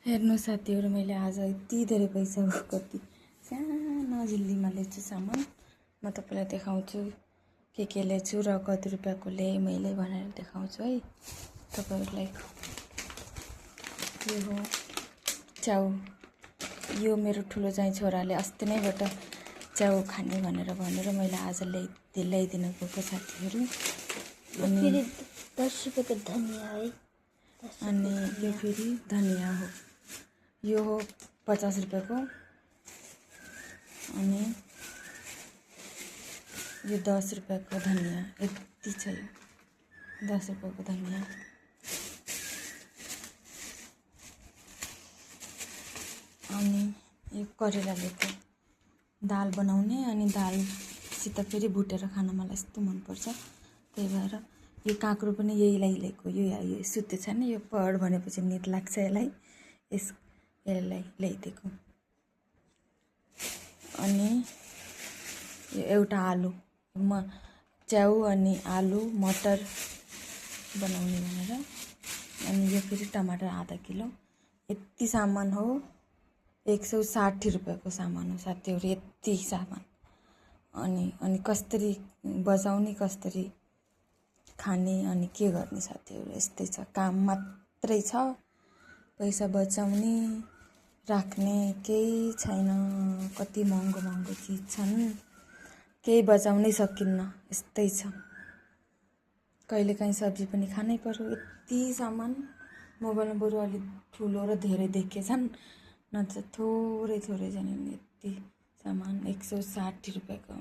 हेर्नु साथीहरु, मैले आज यति धेरै पैसा कति सानो झिल्लीमा ल्याएको सामान म तपाईलाई देखाउँछु। के ल्याएको र कति रुपैयाँको ल्याए मैले भनेर देखाउँछु है तपाईहरुलाई। यो हो च्याउ। यो मेरो ठुलो चाहिँ छोराले अस्ति नैबाट च्याउ खाने भनेर मैले आज ल्याइदिन गएको साथीहरु। अनि फेरि 10 रुपैयाँको धनिया है। अनि यो फेरि धनिया हो। यो हो 50 रुपैयाँको। अनि यो 10 रुपैयाँको धनिया। यति छ यो 10 रुपैयाँको धनिया। अनि यो करेला ल्याएको दाल बनाउने। अनि दालसित फेरि भुटेर खान मलाई यस्तो मन पर्छ। त्यही भएर यो काँक्रो पनि यहीलाई ल्याएको। यो सुत्ते छ नि, यो पढ भनेपछि निद लाग्छ यसलाई, यसलाई ल्याइदिएको। अनि यो एउटा आलु, च्याउ अनि आलु मटर बनाउने भनेर। अनि यो फेरि टमाटर आधा किलो। यति सामान हो। 160 रुपैयाँको सामान हो साथीहरु, यति सामान। अनि कसरी बजाउने, कसरी खाने अनि के गर्ने साथीहरु, यस्तै छ। काम मात्रै छ, पैसा बचाउने राख्ने केही छैन। कति महँगो चीज छन्, केही बचाउनै सकिन्न, यस्तै छ। कहिलेकाहीँ सब्जी पनि खानै पर्यो। यति सामान मोबाइलमा बरु अलि ठुलो र धेरै देखेछन्, नत्र थोरै छन्। यति सामान 160 रुपैयाँको।